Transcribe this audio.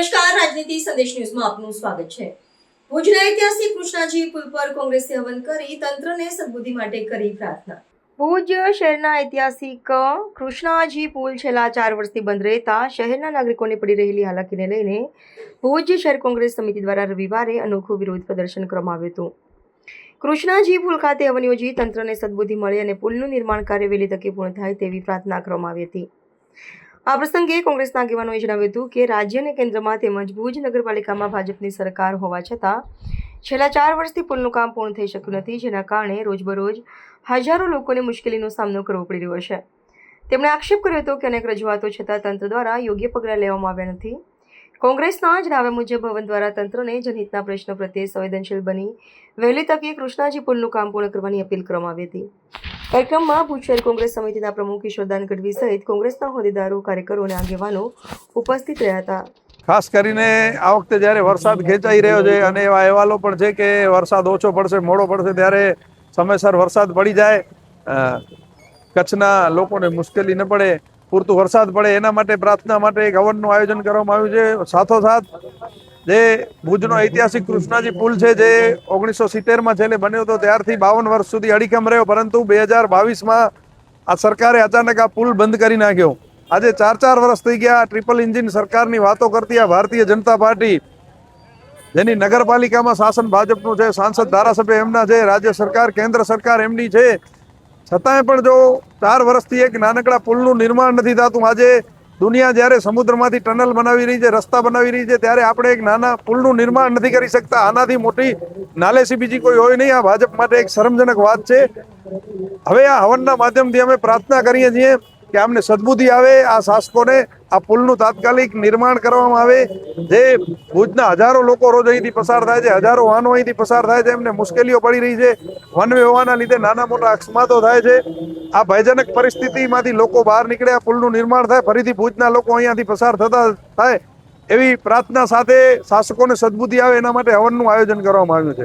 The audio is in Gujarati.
નમસ્કાર, રાજનીતિ સંદેશ ન્યૂઝમાં આપનું સ્વાગત છે। ભુજના ઐતિહાસિક કૃષ્ણાજી પુલ પર કોંગ્રેસે હવન કરી તંત્રને સદબુદ્ધિ માટે કરી પ્રાર્થના। ભુજ શહેરના ઐતિહાસિક કૃષ્ણાજી પુલ છેલ્લા 4 વર્ષથી બંધ રહેતા શહેરના નાગરિકોને પડી રહેલી હાલાકીને લઈને ભુજ શહેર કોંગ્રેસ સમિતિ દ્વારા રવિવારે અનોખું વિરોધ પ્રદર્શન કરવામાં આવ્યું હતું। કૃષ્ણાજી પુલ ખાતે હવન યોજી તંત્રને સદબુદ્ધિ મળે અને પુલનું નિર્માણ કાર્ય વહેલી તકે પૂર્ણ થાય તેવી પ્રાર્થના કરવામાં આવી હતી। આ પ્રસંગે કોંગ્રેસના આગેવાનોએ જણાવ્યું હતું કે રાજ્ય અને કેન્દ્રમાં તેમજ ભુજ નગરપાલિકામાં ભાજપની સરકાર હોવા છતાં છેલ્લા 4 વર્ષથી પુલનું કામ પૂર્ણ થઈ શક્યું નથી, જેના કારણે રોજબરોજ હજારો લોકોને મુશ્કેલીનો સામનો કરવો પડી રહ્યો છે। તેમણે આક્ષેપ કર્યો હતો કે અનેક રજૂઆતો છતાં તંત્ર દ્વારા યોગ્ય પગલાં લેવામાં આવ્યા નથી। કોંગ્રેસના જણાવ્યા મુજબ ભવન દ્વારા તંત્રને જનહિતના પ્રશ્નો પ્રત્યે સંવેદનશીલ બની વહેલી તકે કૃષ્ણાજી પુલનું કામ પૂર્ણ કરવાની અપીલ કરવામાં આવી હતી। કાર્યક્રમમાં ભુજ શહેર કોંગ્રેસ સમિતિના પ્રમુખ કિશોરદાન ગઢવી સહિત કોંગ્રેસના હોદ્દેદારો, કાર્યકરો અને આગેવાનો ઉપસ્થિત રહ્યા હતા। ખાસ કરીને આ વખતે જ્યારે વરસાદ ખેંચાઈ રહ્યો છે અને એવા અહેવાલો પણ છે કે વરસાદ ઓછો પડશે, મોડો પડશે, ત્યારે સમયસર વરસાદ પડી જાય, કચ્છના લોકોને મુશ્કેલી ન પડે, પૂરતું વરસાદ પડે, એના માટે પ્રાર્થના માટે એક હવનનું આયોજન કરવામાં આવ્યું છે। સાથોસાથ જે ભુજનો ઐતિહાસિક કૃષ્ણાજી પુલ છે, જે 1970માં છેલ્લે બન્યો હતો, ત્યારથી 52 વર્ષ સુધી અડીખમ રહ્યો, પરંતુ 2022માં આ સરકારે અચાનક આ પુલ બંધ કરી નાખ્યો। આજે 4 વર્ષ થઈ ગયા ટ્રિપલ એન્જિન સરકારની વાતો કરતી આ ભારતીય જનતા પાર્ટી, જેની નગરપાલિકામાં શાસન ભાજપનું છે, સાંસદ ધારાસભ્ય એમના છે, રાજ્ય સરકાર કેન્દ્ર સરકાર એમની છે, છતાંય પણ જો 4 વર્ષથી એક નાનકડા પુલનું નિર્માણ નથી થતું, આજે દુનિયા જ્યારે સમુદ્રમાંથી ટનલ બનાવી રહી છે, રસ્તા બનાવી રહી છે, ત્યારે આપણે એક નાના પુલનું નિર્માણ નથી કરી શકતા। આનાથી મોટી નાલેસી બીજી કોઈ હોય નહીં। આ ભાજપ માટે એક શરમજનક વાત છે। હવે આ હવનના માધ્યમથી અમે પ્રાર્થના કરીએ છીએ કે આમને સદબુદ્ધિ આવે, આ શાસકોને આ પુલનું તાત્કાલિક નિર્માણ કરવામાં આવે। જે ભુજના હજારો લોકો રોજ અહીંથી પસાર થાય છે, હજારો વાહનો અહીંથી પસાર થાય છે, એમને મુશ્કેલીઓ પડી રહી છે, વન વ્યવહારના લીધે નાના મોટા અકસ્માતો થાય છે। આ ભયજનક પરિસ્થિતિમાંથી લોકો બહાર નીકળે, આ પુલનું નિર્માણ થાય, ફરીથી ભુજના લોકો અહીંયાથી પસાર થતા થાય, એવી પ્રાર્થના સાથે શાસકોને સદબુદ્ધિ આવે એના માટે હવનનું આયોજન કરવામાં આવ્યું છે।